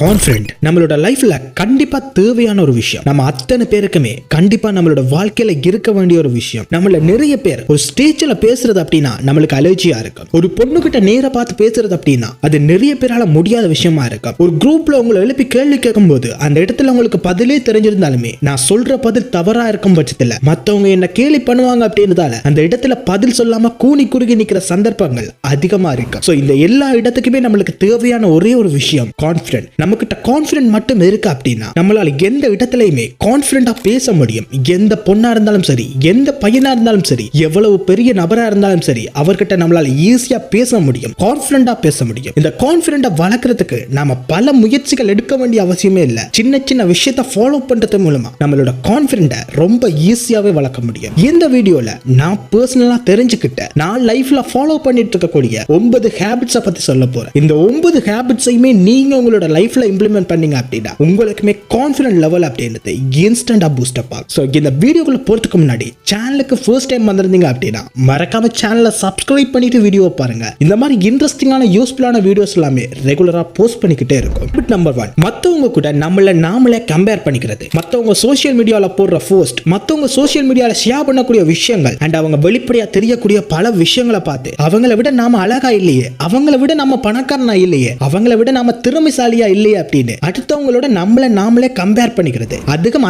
Confident நம்மளோட லைஃப்ல கண்டிப்பா தேவையான ஒரு விஷயம். நம்ம அத்தனை பேருக்குமே கண்டிப்பா நம்மளோட வாழ்க்கையில இருக்க வேண்டிய ஒரு விஷயம். நம்மள நிறைய பேர் ஒரு ஸ்டேஜ்ல பேசுறது அப்படின்னா நம்மளுக்கு அலர்ஜியா இருக்கும். ஒரு பொண்ணு கிட்ட நேரா பார்த்து பேசுறது அப்படின்னா அது நிறைய பேரால முடியாத விஷயமா இருக்கும். ஒரு குரூப்ல உங்களை எழுப்பி கேள்வி கேட்கும் போது அந்த இடத்துல உங்களுக்கு பதிலே தெரிஞ்சிருந்தாலுமே நான் சொல்ற பதில் தவறா இருக்கும் பட்சத்துல மத்தவங்க என்ன கேலி பண்ணுவாங்க அப்படின்றதால அந்த இடத்துல பதில் சொல்லாம கூனி குறுகி நிக்கிற சந்தர்ப்பங்கள் அதிகமா இருக்கு. சோ இந்த எல்லா இடத்துக்குமே நம்மளுக்கு தேவையான ஒரே ஒரு விஷயம் கான்ஃபிடென்ட். நம்ம கிட்ட கான்ஃபிடென்ட் மட்டும் இருக்கு அப்படின்னா நம்மளால எந்த இடத்துலயுமே கான்ஃபிடென்ட்டா பேச முடியும். எந்த பொண்ணா இருந்தாலும் சரி, எந்த பையனா இருந்தாலும் சரி, எவ்வளவு பெரிய நபரா இருந்தாலும் சரி, அவர்கிட்ட நம்மளால ஈஸியா பேச முடியும், கான்ஃபிடென்ட்டா பேச முடியும். இந்த கான்ஃபிடென்ட்டை வளர்க்கறதுக்கு நாம பல முயற்சிகள் எடுக்க வேண்டிய அவசியமே இல்ல. சின்ன சின்ன விஷயத்தை ஃபாலோ பண்றது மூலமா நம்மளோட கான்ஃபிடென்ட்டை ரொம்ப ஈஸியாவே வளர்க்க முடியும். இந்த வீடியோல நான் பர்சனலா தெரிஞ்சுக்கிட்ட நான் லைஃப்ல ஃபாலோ பண்ணிட்டு இருக்கக்கூடிய 9 ஹேபிட்ஸை பத்தி சொல்ல போறேன். இந்த 9 ஹேபிட்ஸையுமே நீங்க உங்களோட லைஃப்ல இம்ப்ளிமெண்ட் பண்ணீங்க அப்படின்னா உங்களுக்குமே கான்ஃபிடென்ட் லெவல் அப்படின்றது இன்ஸ்டன்ட்டா பூஸ்ட் அப் ஆகும். சோ இந்த வீடியோக்குள்ள போறதுக்கு முன்னாடி சேனலுக்கு ஃபர்ஸ்ட் டைம் வந்திருந்தீங்க அப்படின்னா மறக்காம சேனலை சப்ஸ்கிரைப் பண்ணிட்டு வீடியோ பாருங்க. இந்த மாதிரி இன்ட்ரெஸ்டிங்கான யூஸ்ஃபுல்லான வீடியோஸ் எல்லாமே ரெகுலரா போஸ்ட் பண்ணிக்கிட்டே இருக்கும். பிட் நம்பர் 1, மத்தவங்க கூட நம்மள நாமளே கம்பேர் பண்ணிக்கிறது. மத்தவங்க சோஷியல் மீடியால போடுற போஸ்ட், மத்தவங்க சோஷியல் மீடியால ஷேர் பண்ணக்கூடிய விஷயங்கள் அண்ட் அவங்க வெளிப்படையா தெரியக்கூடிய பல விஷயங்களை பார்த்து அவங்கள விட நாம அழகா இல்லையே, அவங்கள விட நம்ம பணக்காரனா இல்லையே, அவங்கள விட நாம திறமைசாலியா இல்லையே அப்படின்னு அடுத்தவங்களோட நம்மள நாமளே கம்பேர் பண்ணிக்கிறது.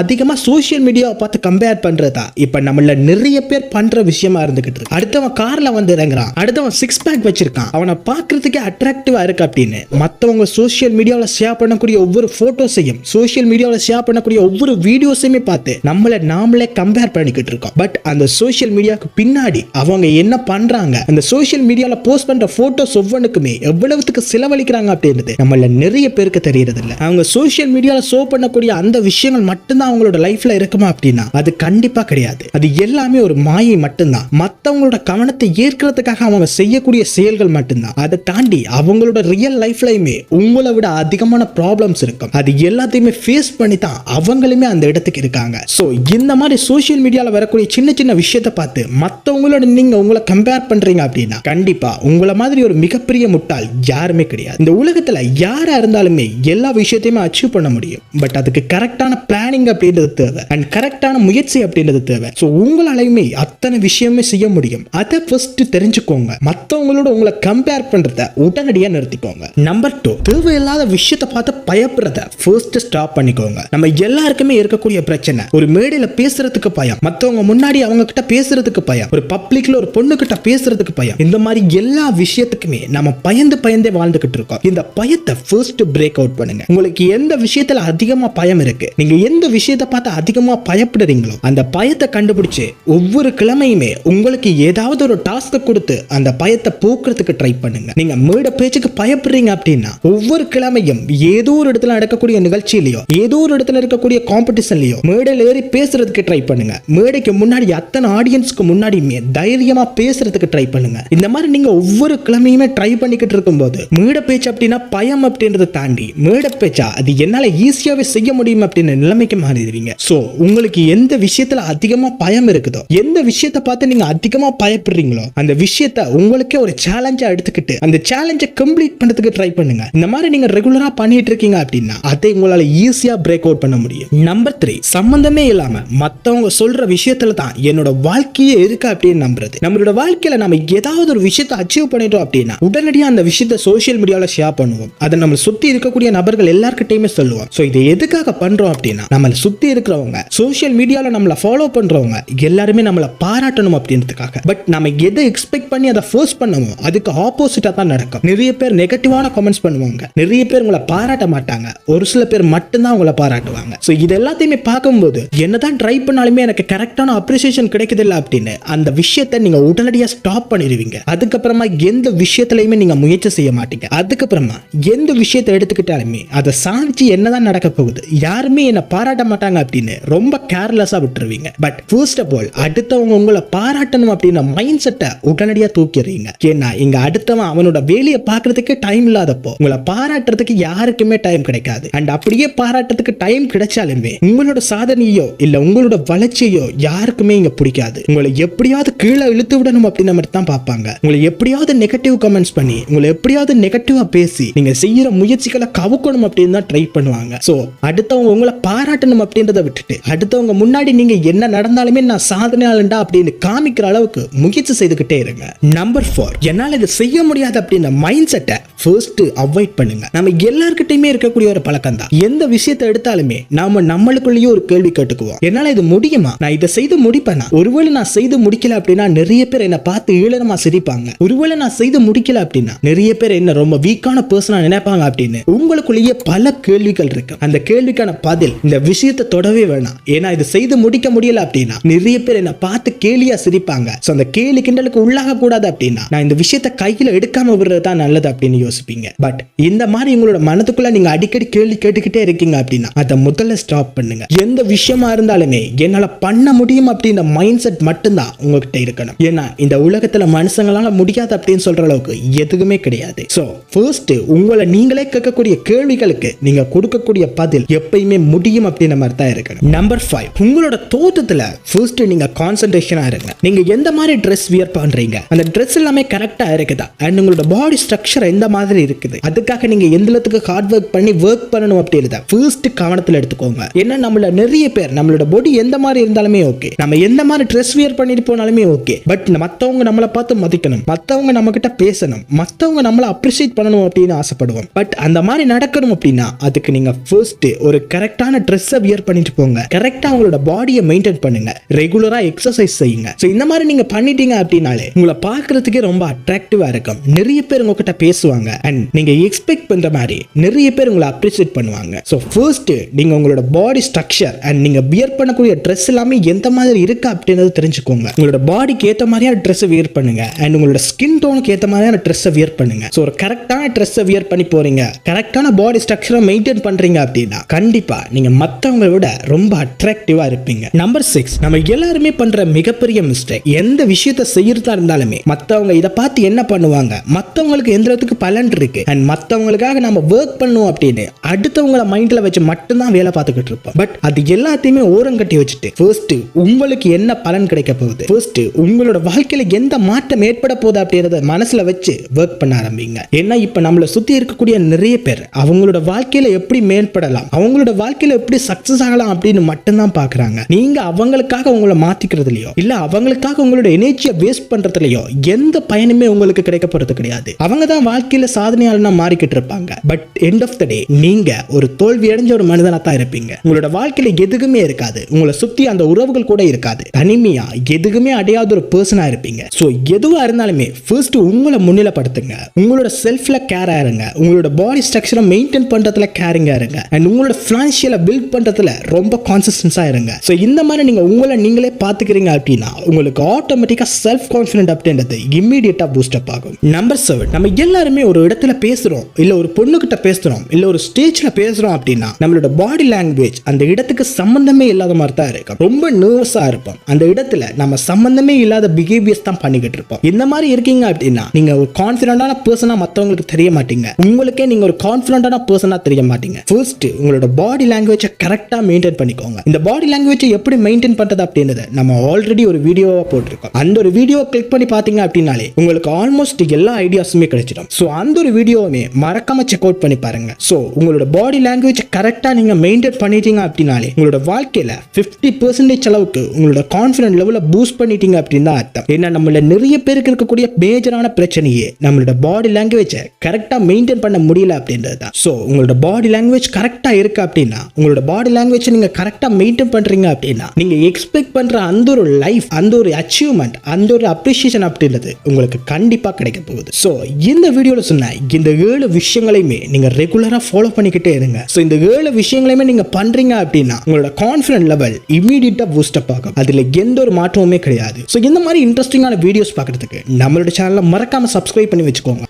அதிகமா சோஷியல் மீடியாவை பார்த்து கம்பேர் பண்றதா இப்ப நம்மள நிறைய பேர் பண்ற விஷயமா இருந்துகிட்டு இருக்கு. அடுத்தவன் கார்ல வந்து இறங்குறான், அடுத்தவன் 6 பேக் வச்சிருக்கான், அவனை பார்க்கிறதுக்கே அட்ராக்டிவா இருக்கு அப்படின்னு மத்தவங்க சோஷியல் மீடியாவில் ஷேர் பண்ணக்கூடிய ஒவ்வொரு போட்டோஸையும், சோஷியல் மீடியாவில் ஷேர் பண்ணக்கூடிய ஒவ்வொரு வீடியோஸையுமே பார்த்து நம்மள நாமளே கம்பேர் பண்ணிக்கிட்டு இருக்கோம். பட் அந்த சோஷியல் மீடியாவுக்கு பின்னாடி அவங்க என்ன பண்றாங்க, அந்த சோஷியல் மீடியாவில் போஸ்ட் பண்ற போட்டோஸ் ஒவ்வொன்றுக்குமே எவ்வளவுக்கு செலவழிக்கிறாங்க அப்படின்றது நம்மள நிறைய பேருக்கு தெரியறது இல்ல. அவங்க சோஷியல் மீடியால ஷோ பண்ணக்கூடிய அந்த விஷயங்கள் மட்டும்தான் அவங்களோட லைஃப்ல இருக்குமா அப்படின்னா அது கண்டிப்பா கிடையாது. அது எல்லாமே ஒரு மாயை மட்டும்தான். மத்தவங்களோட கவனத்தை ஈர்க்கிறதுக்காக அவங்க செய்யக்கூடிய செயல்கள் மட்டும்தான். அதை தாண்டி அவங்களோட ரியல் லைஃப்லயுமே உங்களை விட அதிகமான ப்ராப்ளம்ஸ் இருக்கும். அது எல்லாத்தையுமே ஃபேஸ் பண்ணி தான் அவங்களுமே அந்த இடத்துக்கு இருக்காங்க. சோ இந்த மாதிரி சோஷியல் மீடியால வரக்கூடிய சின்ன சின்ன விஷயத்தை பார்த்து மத்தவங்களோட நீங்க உங்களை கம்பேர் பண்றீங்க அப்படின்னா கண்டிப்பா உங்களை மாதிரி ஒரு மிகப்பெரிய முட்டாள் யாருமே கிடையாது. இந்த உலகத்துல யாரா இருந்தாலுமே எல்லா விஷயத்தையுமே அச்சீவ் பண்ண முடியும். பட் அதுக்கு கரெக்டான பிளானிங் அப்படின்றது தேவை அண்ட் கரெக்டான முயற்சி அப்படின்றது தேவை. சோ உங்களாலையுமே அத்தனை விஷயமே செய்ய முடியும். அதை ஃபர்ஸ்ட் தெரிஞ்சுக்கோங்க. மத்தவங்களோட உங்களை கம்பேர் பண்றத உடனடியா நிறுத்திக்கோங்க. நம்பர் 2, தேவையில்லாத விஷயத்தை பார்த்து பயப்படுறத ஃபர்ஸ்ட் ஸ்டாப் பண்ணிக்கோங்க. நம்ம எல்லாருக்குமே இருக்கக்கூடிய பிரச்சனை ஒரு மேடையில பேசுறதுக்கு பயம், மத்தவங்க முன்னாடி அவங்க கிட்ட பேசுறதுக்கு பயம், ஒரு பப்ளிக்ல ஒரு பொண்ணு கிட்ட பேசுறதுக்கு பயம். இந்த மாதிரி எல்லா விஷயத்துக்குமே நம்ம பயந்தே வாழ்ந்துகிட்டு இருக்கோம். இந்த பயத்தை ஃபர்ஸ்ட் பிரேக் அவுட் பண்ணுங்க. உங்களுக்கு எந்த விஷயத்துல அதிகமா பயம் இருக்கு, நீங்க எந்த விஷயத்தை பார்த்து அதிகமா பயப்படுறீங்களோ அந்த பயத்தை கண்டுபிடிச்சு ஒவ்வொரு கிழமையுமே உங்களுக்கு ஏதாவது ஒரு டாஸ்க் கொடுத்து அந்த பயத்தை போக்குறதுக்கு ட்ரை பண்ணுங்க. நீங்க மேடை பேச்சுக்கு பயப்படுறீங்க அப்படின்னா ஒவ்வொரு கிழமையும் ஏதோ ஒரு இடத்துல நடக்கக்கூடிய நிகழ்ச்சியிலயோ ஏதோ ஒரு இடத்துல இருக்கக்கூடிய காம்படிஷன்லயோ மேடையில ஏறி பேசுறதுக்கு ட்ரை பண்ணுங்க. மேடைக்கு முன்னாடி அத்தனை ஆடியன்ஸ்க்கு முன்னாடியுமே தைரியமா பேசுறதுக்கு ட்ரை பண்ணுங்க. இந்த மாதிரி நீங்க ஒவ்வொரு கிழமையுமே ட்ரை பண்ணிக்கிட்டு இருக்கும்போது மேடை பேச்சு அப்படின்னா பயம் அப்படின்றத தாண்டி மேடை பேச்சா அது என்னால ஈஸியாவே செய்ய முடியும் அப்படின்னு நிலைமைக்கு மாறிடுவீங்க. சோ உங்களுக்கு எந்த விஷயத்துல அதிகமா பயம் இருக்குதோ, எந்த விஷயத்தை பார்த்து நீங்க அதிகமா பயப்படுறீங்களோ அந்த விஷயத்தை உங்களுக்கே ஒரு சேலஞ்சா எடுத்துக்கிட்டு அந்த சேலஞ்சை கம்ப்ளீட் பண்றதுக்கு ட்ரை பண்ணுங்க. இந்த மாதிரி நீங்க ரெகுலரா பண்ணிட்டு இருக்கீங்க அப்படின்னா அதை உங்களால ஈஸியா பிரேக் அவுட் பண்ண முடியும். நம்பர் 3, சம்பந்தமே இல்லாம மத்தவங்க சொல்ற விஷயத்துல தான் என்னோட வாழ்க்கையே இருக்கு அப்படின்னு நம்புறது. நம்மளோட வாழ்க்கையில நம்ம ஏதாவது ஒரு விஷயத்தை அச்சீவ் பண்ணிட்டோம் அப்படின்னா உடனடியா அந்த விஷயத்தை சோஷியல் மீடியால ஷேர் பண்ணுவோம். அதை நம்ம சுத்தி இருக்கக்கூடிய நபர்கள் எல்லார்கிட்டயுமே சொல்லுவோம். சோ இதை எதுக்காக பண்றோம் அப்படின்னா நம்மளை சுத்தி இருக்கிறவங்க சோஷியல் மீடியால நம்மளை ஃபாலோ பண்றவங்க எல்லாருமே நம்மளை பாராட்டணும் அப்படின்றதுக்காக. பட் நம்ம எதை எக்ஸ்பெக்ட் பண்ணி அதை ஃபோர்ஸ் பண்ணுவோம் அதுக்கு ஆப்போசிட்டா தான் நடக்கும். நிறைய பேர் நெகட்டிவான கமெண்ட்ஸ் பண்ணுவாங்க, நிறைய பேர் உங்களை பாராட்ட மாட்டாங்க, ஒரு சில பேர் மட்டும்தான் உங்களை பாராட்டுவாங்க. சோ இது எல்லாத்தையுமே பார்க்கும்போது என்னதான் ட்ரை பண்ணாலுமே எனக்கு கரெக்டான அப்ரிசியேஷன் கிடைக்குது இல்ல அப்படின்னு அந்த விஷயத்தை நீங்க உடனடியா ஸ்டாப் பண்ணிடுவீங்க. அதுக்கப்புறமா எந்த விஷயத்திலையுமே நீங்க முயற்சி செய்ய மாட்டீங்க. அதுக்கப்புறமா எந்த விஷயத்தை எடுத்துக்கிட்டாலுமே அதை சாதிச்சு என்னதான் நடக்க போகுது, யாருமே என்ன பாராட்ட மாட்டாங்க அப்படின்னு ரொம்ப கேர்லெஸ்ஸா விட்டுருவீங்க. பட் ஃபர்ஸ்ட் ஆஃப் ஆல் அடுத்தவங்க உங்களை பாராட்டணும் அப்படின்ற மைண்ட் செட்டை உடனடியா தூக்கிறீங்க. ஏன்னா இங்க அடுத்தவன் அவனோட வேலையை பார்க்கறதுக்கு டைம் இல்லாதப்போ உங்களை பாராட்டுறதுக்கு யாருக்குமே டைம் கிடைக்காது. அண்ட் அப்படியே பாராட்டுறதுக்கு டைம் கிடைச்சாலுமே உங்களோட சாதனையோ இல்ல உங்களோட வளர்ச்சியோ யாருக்குமே இங்க பிடிக்காது. உங்களை எப்படியாவது கீழே இழுத்து விடணும் அப்படின்னு மட்டும் தான் பார்ப்பாங்க. உங்களை எப்படியாவது நெகட்டிவ் கமெண்ட்ஸ் பண்ணி உங்களை எப்படியாவது நெகட்டிவா பேசி நீங்க செய்யற முயற்சிகளை கவுக்கணும் அப்படின்னு தான் ட்ரை பண்ணுவாங்க. சோ அடுத்தவங்க உங்களை பாராட்டணும் அப்படின்றத விட்டுட்டு அடுத்தவங்க முன்னாடி நீங்க என்ன நடந்தாலுமே நான் சாதனையாளன்டா அப்படின்னு காமிக்கிற அளவுக்கு முயற்சி செய்துகிட்டே இருங்க. நம்பர் 4, என்னால இதை செய்ய முடியாது அப்படின்ற மைண்ட் செட்டை ஃபர்ஸ்ட் அவாய்ட் பண்ணுங்க. நம்ம எல்லார்கிட்டயுமே இருக்கக்கூடிய ஒரு பழக்கம் தான். எந்த விஷயத்தை எடுத்தாலுமே நாம நம்மளுக்குள்ளேயே ஒரு கேள்வி கேட்டுக்குவோம். என்னால இது முடியுமா? நான் இதை செய்து முடிப்பேனா? ஒருவேளை நான் செய்து முடிக்கல அப்படின்னா நிறைய பேர் என்ன பார்த்து ஈழமா சிரிப்பாங்க. ஒருவேளை நான் செய்து முடிக்கல அப்படின்னா நிறைய பேர் என்ன ரொம்ப வீக்கான பர்சனா நினைப்பாங்க அப்படின்னு உங்களுக்குள்ளேயே பல கேள்விகள் இருக்கு. அந்த கேள்விக்கான பதில் இந்த விஷயத்தை தொடவே வேணாம். ஏன்னா இது செய்து முடிக்க முடியல அப்படின்னா நிறைய பேர் என்ன பார்த்து கேலியா சிரிப்பாங்க. சோ அந்த கேலி கிண்டலுக்கு உள்ளாக கூடாது அப்படின்னா நான் இந்த விஷயத்தை கையில எடுக்காம விடுறது தான் நல்லது அப்படின்னு யோசிப்பீங்க. பட் இந்த மாதிரி உங்களோட மனதுக்குள்ள நீங்க அடிக்கடி கேள்வி கேட்டுக்கிட்டே இருக்கீங்க அப்படின்னா அதை முதல்ல ஸ்டாப் பண்ணுங்க. எந்த விஷயமா இருந்தாலுமே என்னால பண்ண முடியும் அப்படின்ற மைண்ட் செட் மட்டும்தான் உங்ககிட்ட இருக்கணும். ஏன்னா இந்த உலகத்துல மனுஷங்களால முடியாது அப்படின்னு சொல்ற அளவுக்கு எதுவுமே கிடையாது. சோ ஃபர்ஸ்ட் உங்களை நீங்களே கேட்கக்கூடிய கேள்விகளுக்கு நீங்க கொடுக்கக்கூடிய பதில் எப்பயுமே முடியும் அப்படின்ற மாதிரி தான் இருக்கணும். நம்பர் 5, உங்களோட தோற்றத்துல ஃபர்ஸ்ட் நீங்க கான்சென்ட்ரேஷனா இருங்க. நீங்க எந்த மாதிரி ட்ரெஸ் வியர் பண்றீங்க, அந்த ட்ரெஸ் எல்லாமே கரெக்டா இருக்குதா, அண்ட் உங்களோட பாடி ஸ்ட்ரக்சர் எந்த மாதிரி இருக்குது, அதுக்காக நீங்க எந்த அளவுக்கு ஹார்ட் ஒர்க் பண்ணி ஒர்க் பண்ணணும் அப்படின்றத ஃபர்ஸ்ட் கவனத்துல எடுத்துக்கோங்க. ஏன்னா நம்மள நிறைய பேர் நம்மளோட பாடி எந்த மாதிரி இருந்தாலுமே ஓகே, நம்ம எந்த மாதிரி ட்ரெஸ் வியர் பண்ணிட்டு போனாலுமே ஓகே, பட் மத்தவங்க நம்மளை பார்த்து மதிக்கணும், மத்தவங்க நம்ம கிட்ட பேசணும், மத்தவங்க நம்மளை அப்ரிஷியேட் பண்ணணும் அப்படின்னு ஆசைப்படுவோம். பட் அந்த மாதிரி நடக்கணும் அப்படின்னா அதுக்கு நீங்க ஃபர்ஸ்ட் ஒரு கரெக்டான ட்ரெஸ்ஸை வியர் பண்ணிட்டு போங்க. கரெக்டா உங்களோட பாடியை மெயின்டைன் பண்ணுங்க. ரெகுலரா எக்ஸசைஸ் செய்யுங்க. சோ இந்த மாதிரி நீங்க பண்ணிட்டீங்க அப்படினாலே உங்களை பார்க்கிறதுக்கே ரொம்ப அட்ராக்டிவா இருக்கும். நிறைய பேர் உங்ககிட்ட பேசுவாங்க அண்ட் நீங்க எக்ஸ்பெக்ட் பண்ற மாதிரி நிறைய பேர் உங்களை அப்ரிஷியேட் பண்ணுவாங்க. சோ ஃபர்ஸ்ட் நீங்க உங்களோட பாடி ஸ்ட்ரக்சர் அண்ட் நீங்க வியர் பண்ணக்கூடிய ட்ரெஸ் எல்லாமே எந்த மாதிரி இருக்கு அப்படின்றது தெரிஞ்சுக்கோங்க. உங்களோட பாடிக்கு ஏற்ற மாதிரியான ட்ரெஸ் வியர் பண்ணுங்க அண்ட் உங்களோட ஸ்கின் டோனுக்கு ஏற்ற மாதிரியான ட்ரெஸ்ஸை வியர் பண்ணுங்க. சோ ஒரு கரெக்டான ட்ரெஸ்ஸை வியர் பண்ணி போறீங்க, கரெக்டான பாடி ஸ்ட்ரக்சரை மெயின்டைன் பண்றீங்க அப்படின்னா கண்டிப்பா நீங்க மத்தவங்களை விட ரொம்ப அட்ராக்டிவா இருப்பீங்க. நம்பர் 6, நம்ம எல்லாருமே பண்ற மிகப்பெரிய மிஸ்டேக், எந்த விஷயத்தை செய்யறதா இருந்தாலுமே மத்தவங்க இதை பார்த்து என்ன பண்ணுவாங்க, மத்தவங்களுக்கு எந்த அளவுக்கு பலன் இருக்கு அண்ட் மத்தவங்களுக்காக நம்ம ஒர்க் பண்ணுவோம் அப்படின்னு அடுத்தவங்கள மைண்ட்ல வச்சு மட்டும்தான் வேலை பார்த்துக்கிட்டு இருப்போம். பட் அது எல்லாத்தையுமே ஓரம் கட்டி வச்சுட்டு ஃபர்ஸ்ட் உங்களுக்கு என்ன பலன் கிடைக்க போகுது, ஃபர்ஸ்ட் உங்களோட வாழ்க்கையில எந்த மாற்றம் ஏற்பட போகுது அப்படின்றத மனசுல வச்சு ஒர்க் பண்ண ஆரம்பிங்க. ஏன்னா இப்ப நம்மளை சுத்தி இருக்கக்கூடிய நிறைய பேர் அவங்களோட வாழ்க்கையில எப்படி மேம்படலாம், அவங்களோட வாழ்க்கையில எப்படி சக்சஸ் ஆகலாம் அப்படின்னு மட்டும்தான் பாக்குறாங்க. நீங்க அவங்களுக்காக உங்களை மாத்திக்கிறதுலயோ இல்ல அவங்களுக்காக உங்களோட எனர்ஜியை வேஸ்ட் பண்றதுலயோ எந்த பயனுமே உங்களுக்கு கிடைக்க போறது கிடையாது. அவங்க தான் வாழ்க்கையில சாதனையாளனா மாறிக்கிட்டு இருப்பாங்க. பட் எண்ட் ஆஃப் த டே நீங்க ஒரு தோல்வி அடைஞ்ச ஒரு மனிதனா தான் இருப்பீங்க. உங்களோட வாழ்க்கையில எதுவுமே இருக்காது, உங்களை சுத்தி அந்த உறவுகள் கூட இருக்காது, தனிமையா எதுவுமே அடையாத ஒரு பர்சனா இருப்பீங்க. சோ எதுவா இருந்தாலுமே ஃபர்ஸ்ட் உங்களை முன்னிலைப்படுத்துங்க. உங்களோட செல்ஃப்ல கேரா இருங்க, உங்களோட பாடி ஸ்ட்ரக்சரை மெயின்டைன் பண்றதுல கேரிங்கா இருங்க அண்ட் உங்களோட ஃபினான்ஷியலை பில்ட் பண்றதுல ரொம்ப கான்சிஸ்டன்ஸா இருங்க. சோ இந்த மாதிரி நீங்க உங்களை நீங்களே பாத்துக்கிறீங்க அப்படின்னா உங்களுக்கு ஆட்டோமேட்டிக்கா செல்ஃப் கான்ஃபிடென்ட் அப்படின்றது இம்மீடியட்டா பூஸ்ட் அப் ஆகும். நம்பர் 7, நம்ம எல்லாருமே ஒரு இடத்துல பேசுறோம் இல்ல ஒரு பொண்ணு கிட்ட பேசுறோம் இல்ல ஒரு ஸ்டேஜ்ல பேசுறோம் அப்படின்னா நம்மளோட பாடி லாங்குவேஜ் அந்த இடத்துக்கு சம்பந்தமே இல்லாத மாதிரி தான் இருக்கும். ரொம்ப நர்வஸா இருப்போம். அந்த இடத்துல நம்ம சம்பந்தமே இல்லாத பிஹேவியர்ஸ் தான் பண்ணிக்கிட்டு இருப்போம். இந்த மாதிரி இருக்கீங்க அப்படின்னா நீங்க ஒரு கான்ஃபிடென்டான பர்சனா மத்தவங்களுக்கு தெரிய மாட்டீங்க. உங்களுக்கே நீங்க ஒரு கான்ஃபிடென்டான பர்சனா தெரிய மாட்டீங்க. ஃபர்ஸ்ட் உங்களோட பாடி லாங்குவேஜை கரெக்டா மெயின்டைன் பண்ணிக்கோங்க. இந்த பாடி லாங்குவேஜை எப்படி மெயின்டைன் பண்றது அப்படின்றத நம்ம ஆல்ரெடி ஒரு வீடியோவா போட்டிருக்கோம். அந்த ஒரு வீடியோ கிளிக் பண்ணி பாத்தீங்க அப்படின்னாலே உங்களுக்கு ஆல்மோஸ்ட் எல்லா ஐடியாஸுமே கிடைச்சிடும். சோ அந்த ஒரு வீடியோவை மறக்காம செக் அவுட் பண்ணி பாருங்க. சோ உங்களோட பாடி லாங்குவேஜ் கரெக்டா நீங்க மெயின்டைன் பண்ணிட்டீங்க அப்படின்னாலே உங்களோட வாழ்க்கையில 50% அளவுக்கு உங்களோட கான்ஃபிடன்ட் லெவலை பூஸ்ட் பண்ணிட்டீங்க அப்படின்னு தான் அர்த்தம். ஏன்னா நம்மள நிறைய பேருக்கு இருக்கக்கூடிய மேஜரான பிரச்சனையே நம்மளோட பாடி லாங்குவேஜை கரெக்டா மெயின்டைன் பண்ண முடியல அப்படின்றது தான். சோ உங்களோட பாடி லாங்குவேஜ் கரெக்டா இருக்கு அப்படின்னா உங்களோட பாடி லாங்குவேஜ் நீங்க கரெக்டா மெயின்டைன் பண்றீங்க அப்படின்னா நீங்க எக்ஸ்பெக்ட் பண்ற அந்த ஒரு லைஃப், அந்த ஒரு அச்சீவ்மெண்ட், அந்த ஒரு அப்ரிசியேஷன் அப்படின்றது உங்களுக்கு கண்டிப்பா கிடைக்க போகுது. சோ இந்த வீடியோல சொன்ன இந்த 7 விஷயங்களையுமே நீங்க ரெகுலரா ஃபாலோ பண்ணிக்கிட்டே இருங்க. சோ இந்த 7 விஷயங்களையுமே நீங்க பண்றீங்க அப்படின்னா உங்களோட கான்ஃபிடன்ட் லெவல் இமிடியேட்டா பூஸ்ட் அப் ஆகும். அதுல எந்த ஒரு மாற்றமுமே கிடையாது. சோ இந்த மாதிரி இன்ட்ரெஸ்டிங்கான வீடியோஸ் பார்க்கிறதுக்கு நம்மளோட சேனலை மறக்காம சப்ஸ்கிரைப் பண்ணி வச்சுக்கோங்க.